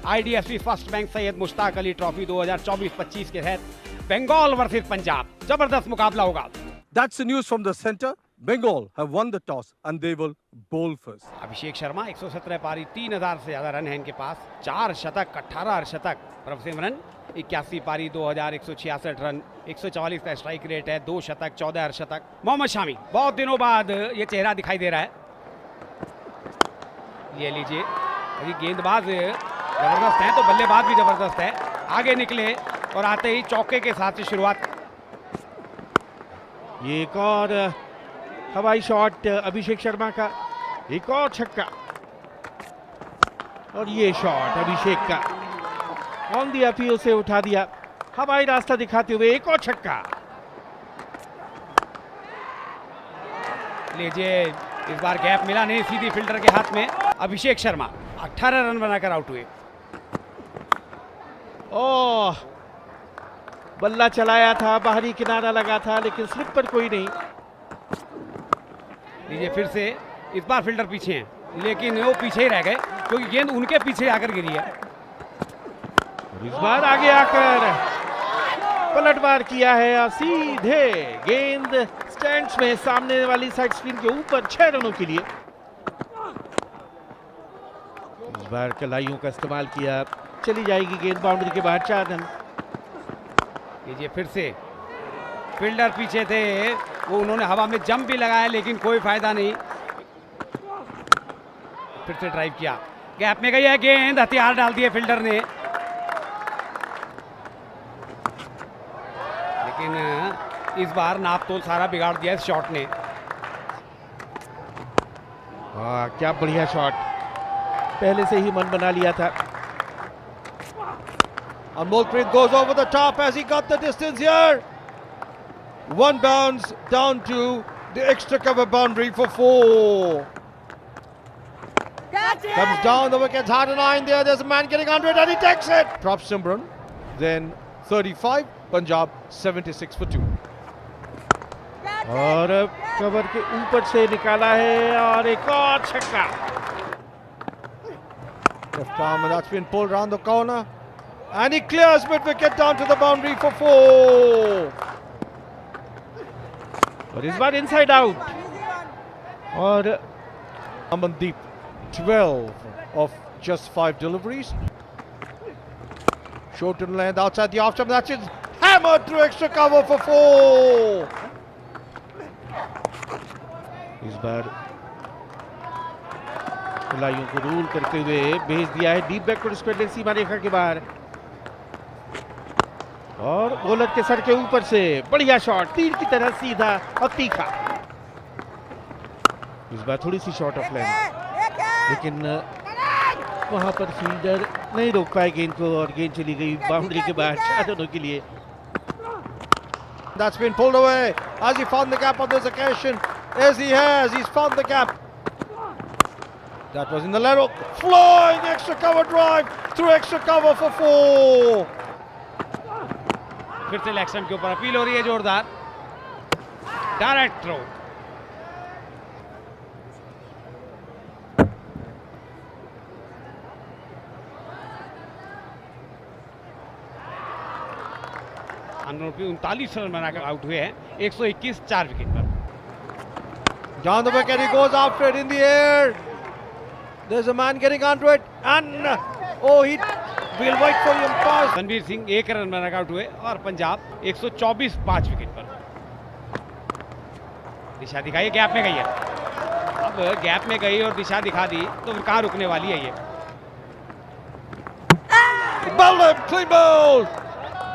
IDFC first bank Syed Mushtaq Ali trophy 2024-25 के तहत Bengal versus Punjab जबरदस्त मुकाबला होगा। That's the news from the center. Bengal have won the toss and they will bowl first. Abhishek Sharma 117 पारी 3000 से ज्यादा रन है इनके पास, 4 शतक 18 अर्धशतक। प्रभसिमरन 81 पारी 2166 रन, 144 का स्ट्राइक रेट है, 2 शतक 14 अर्धशतक। मोहम्मद शामी बहुत दिनों बाद ये चेहरा दिखाई दे रहा है। ये लीजिए, अभी गेंदबाज जबरदस्त है तो बल्लेबाज भी जबरदस्त है। आगे निकले और आते ही चौके के साथ शुरुआत। ये एक और हवाई शॉट अभिषेक शर्मा का, एक और छक्का और ये शॉट अभिषेक का ऑन दी अपील से उठा दिया, हवाई रास्ता दिखाते हुए एक और छक्का। लीजिए, इस बार गैप मिला नहीं, सीधी फील्डर के हाथ में। अभिषेक शर्मा 18 रन बनाकर आउट हुए। ओह, बल्ला चलाया था, बाहरी किनारा लगा था लेकिन स्लिप पर कोई नहीं। लीजिए फिर से, इस बार फील्डर पीछे हैं लेकिन वो पीछे ही रह गए क्योंकि गेंद उनके पीछे आकर गिरी है। इस बार आगे आकर पलटवार किया है और सीधे गेंद स्टैंड्स में सामने वाली साइड स्क्रीन के ऊपर 6 रनों के लिए। इस बार कलाइयों का इस्तेमाल किया, चली जाएगी गेंद बाउंड्री के बाहर, 4 रन। लीजिए फिर से, फील्डर पीछे थे, वो उन्होंने हवा में जंप भी लगाया लेकिन कोई फायदा नहीं। फिर से ड्राइव किया, गैप में गई है गेंद, हथियार डाल दिए फील्डर ने। लेकिन इस बार नापतोल सारा बिगाड़ दिया इस शॉट ने। वाह, क्या बढ़िया शॉट, पहले से ही मन बना लिया था। Anmolpreet goes over the top as he got the distance here. One bounce down to the extra cover boundary for 4. Comes down, the wicket's hard and line there. There's a man getting under it and he takes it. Prabhsimran, then 35, Punjab 76 for 2. और cover के ऊपर से निकाला है और एक और छक्का। Left arm and that's been pulled round the corner. And he clears mid-wicket down to the boundary for 4. और इस बार इनसाइड आउट। और Amandeep 12 of just 5 deliveries. Short in length outside the off stump. That's it. Hammered through extra cover for 4. इस बार खिलाड़ियों को rule करते हुए भेज दिया है डीप बैकवर्ड स्क्वायर सीमा रेखा के बाहर। और बॉलर के सर के ऊपर से बढ़िया शॉट, तीर की तरह सीधा और तीखा। इस बार थोड़ी सी शॉर्ट ऑफ लेंथ, लेकिन वहां पर फील्डर नहीं रोक पाए गेंद को और गेंद चली गई बाउंड्री के बाहर 4 रनों के लिए। That's been pulled away. Has he found the gap on this occasion? Yes, he has. He's found the gap. That was in the lateral. Flying extra cover drive through extra cover for 4. फिर से leg stump के ऊपर appeal हो रही है जोरदार, direct throw. अनरूपी 39 run बनाकर out हुए हैं, 121 4 विकेट पर। Down the wicket he goes after it in the air. There's a man getting onto it and he will wait for him pass. Ranveer Singh 1 run बनाकर आउट हुए और पंजाब 124 5 विकेट पर। दिशा दिखाई, gap में गई है। अब गैप में गई और दिशा दिखा दी तो फिर कहां रुकने वाली है ये। Clean ball.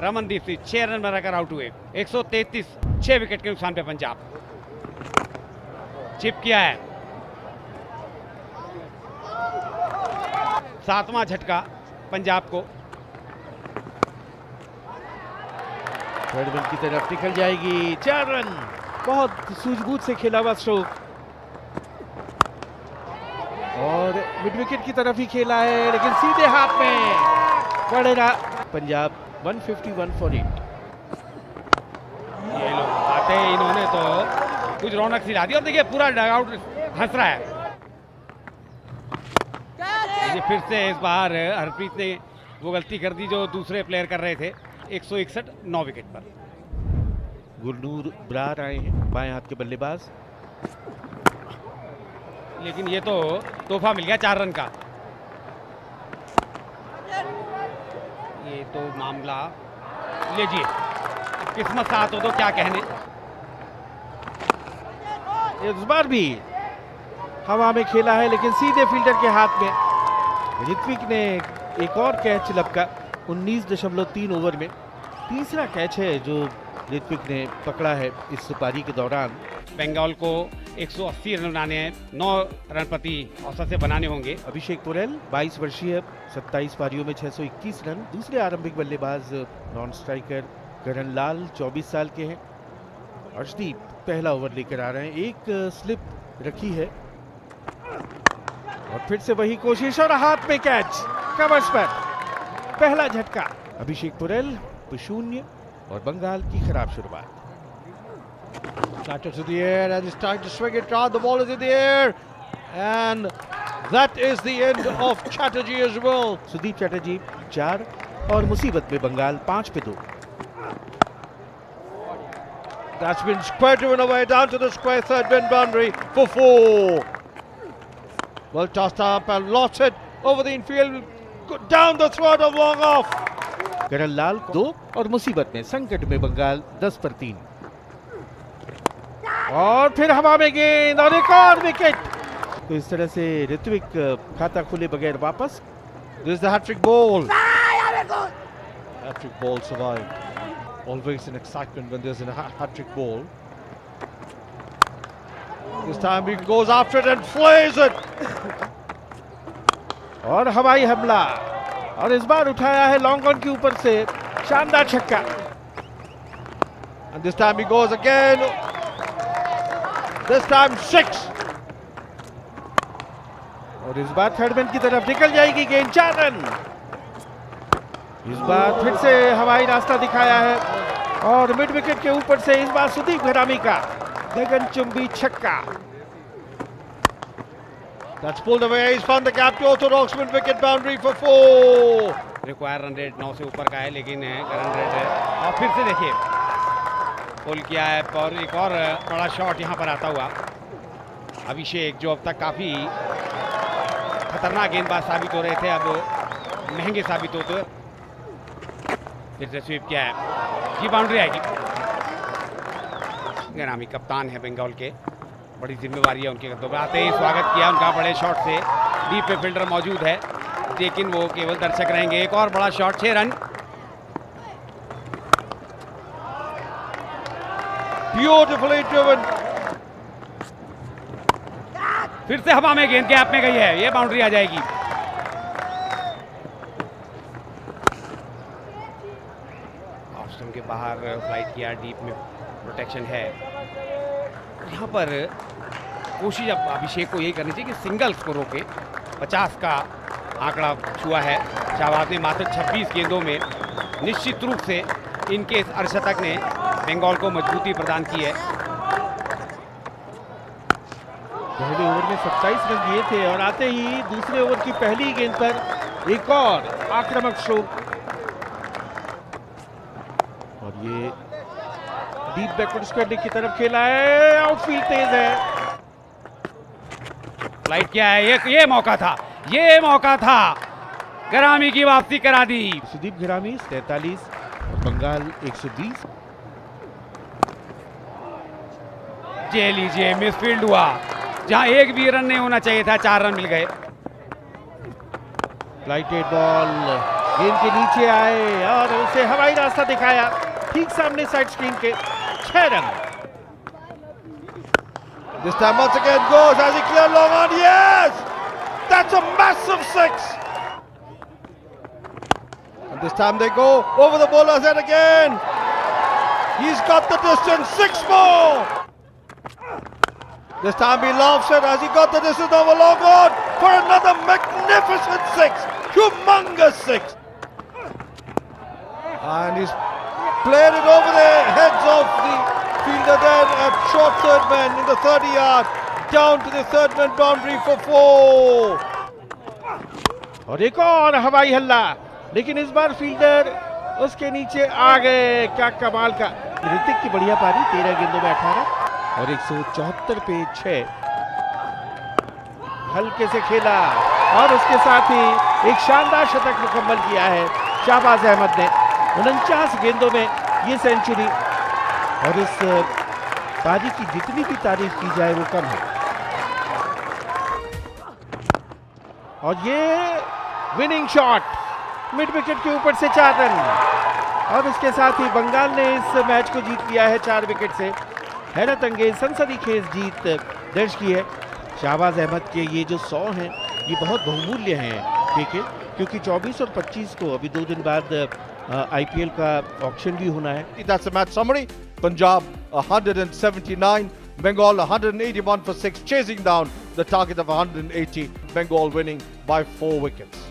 Ramandeep Singh 6 run बनाकर आउट हुए, 133 6 विकेट के नुकसान पे पंजाब। चिप किया है, 7वां झटका पंजाब को। थर्ड की तरफ निकल जाएगी, 4 रन। बहुत सूझबूझ से खेला हुआ स्ट्रोक और मिड विकेट की तरफ ही खेला है लेकिन सीधे हाथ में पड़ेगा। पंजाब 151 फॉर 8। ये लोग आते हैं, इन्होंने तो कुछ रौनक सी ला दी और देखिए पूरा डगआउट हंस रहा है। ये फिर से इस बार हरप्रीत ने वो गलती कर दी जो दूसरे प्लेयर कर रहे थे। 161 9 विकेट पर। गुरनूर ब्रार आए हैं, बाएं हाथ के बल्लेबाज। लेकिन ये तो तोहफा मिल गया 4 रन का। ये तो मामला लीजिए, किस्मत साथ हो तो क्या कहने। इस बार भी हवा में खेला है लेकिन सीधे फील्डर के हाथ में। ऋत्विक ने एक और कैच लपका 19.3 ओवर में। तीसरा कैच है जो ऋत्विक ने पकड़ा है इस पारी के दौरान। बंगाल को 180 रन बनाने हैं, 9 रन प्रति औसत से बनाने होंगे। अभिषेक पुरेल 22 वर्षीय, 27 पारियों में 621 रन। दूसरे आरंभिक बल्लेबाज नॉन स्ट्राइकर करण लाल 24 साल के हैं। अर्शदीप पहला ओवर लेकर आ रहे हैं। एक स्लिप रखी है और फिर से वही कोशिश और हाथ में कैच कवर्स पर। पहला झटका। अभिषेक पुरेल 0 और बंगाल की खराब शुरुआत। Batter to the air and he's trying to swing it round. The ball is in the air and that is the end of Chatterjee as well. Sudeep Chatterjee 4 और मुसीबत में बंगाल 5 पे 2। That's been square driven away down to the square third bin boundary for 4. Well tossed up and lost it over the infield down the throat of long off. करण लाल 2 और मुसीबत में संकट में बंगाल 10 पर 3। और फिर हवा में गेंद और एक और विकेट। तो इस तरह से ऋत्विक खाता खुले बगैर वापस। This is the hat-trick ball. Hat-trick ball survived. Always an excitement when there's a hat-trick ball. This time he goes after it and flays it. और हवाई हमला और इस बार उठाया है लॉन्ग ऑन के ऊपर से शानदार छक्का। And this time he goes again. This time 6. और इस बार थर्ड मैन की तरफ निकल जाएगी गेंद। 4 रन। इस बार फिर से हवाई रास्ता दिखाया है और मिड विकेट के ऊपर से इस बार सुदीप घरामी का गगनचुंबी छक्का। That's pulled away. He's found the gap to orthodox mid wicket boundary for 4. Require run rate 9 से ऊपर का है लेकिन रन रेट है। और फिर से देखिए पुल किया है और एक और बड़ा शॉट यहाँ पर आता हुआ। अभिषेक जो अब तक काफी खतरनाक गेंदबाज साबित हो रहे थे अब महंगे साबित होते। फिर से स्वीप किया है, ये बाउंड्री आएगी। घरामी कप्तान है बंगाल के, बड़ी जिम्मेवारी है उनके कंधों पर। आते ही स्वागत किया उनका बड़े शॉट से। डीप पे फील्डर मौजूद है लेकिन वो केवल दर्शक रहेंगे। एक और बड़ा शॉट, 6 रन। Beautifully driven. फिर से हवा में गेंद गैप में गई है, ये बाउंड्री आ जाएगी। ऑफ स्टंप के बाहर फ्लाइट किया, डीप में प्रोटेक्शन है। यहाँ पर कोशिश अब अभिषेक को यही करनी चाहिए कि सिंगल्स को रोके। 50 का आंकड़ा छुआ है शाहबाज ने मात्र 26 गेंदों में। निश्चित रूप से इनके इस अर्धशतक ने बंगाल को मजबूती प्रदान की है। पहले ओवर में 27 रन दिए थे और आते ही दूसरे ओवर की पहली गेंद पर एक और आक्रामक स्ट्रोक और ये डीप बैकवर्ड स्क्वायर की तरफ खेला है। आउटफील्ड तेज है। फ्लाइट किया है, ये मौका था, ये मौका था। घरामी की वापसी करा दी। सुदीप घरामी 43 और बंगाल 120। ये लीजिए मिसफील्ड हुआ, जहां एक भी रन नहीं होना चाहिए था, 4 रन मिल गए। फ्लाइटेड बॉल गेंद के नीचे आए और उसे हवाई रास्ता दिखाया ठीक सामने साइड स्क्रीन के। 6 run. This time once again goes as he cleared long on. Yes! That's a massive 6. And this time they go over the bowler's head again. He's got the distance. 6 more. This time he laughs it as he got the distance over long on for another magnificent 6. Humongous 6. And he's played it over the heads of the fielder there at short third man in the 30-yard down to the third man boundary for 4. और एक और हवाई हल्ला, लेकिन इस बार fielder उसके नीचे आ गए। क्या कमाल का, ऋतिक की बढ़िया पारी, 13 गेंदों में 18 और 174 पे 6। हल्के से खेला और उसके साथ ही एक शानदार शतक मुकम्मल किया है शाहबाज अहमद ने। 49 गेंदों में ये सेंचुरी, और इस पारी की जितनी भी तारीफ की जाए वो कम है। और ये विनिंग शॉट मिड विकेट के ऊपर से 4 रन, और इसके साथ ही बंगाल ने इस मैच को जीत लिया है 4 विकेट से। हैरत अंगेज सनसनीखेज जीत दर्ज की है। शाहबाज अहमद के ये जो 100 हैं ये बहुत बहुमूल्य हैं क्योंकि 24 और 25 को अभी 2 दिन बाद IPL का ऑक्शन भी होना है। That's the match summary. Punjab 179, Bengal 181 for 6, chasing down the target of 180. Bengal winning by 4 wickets.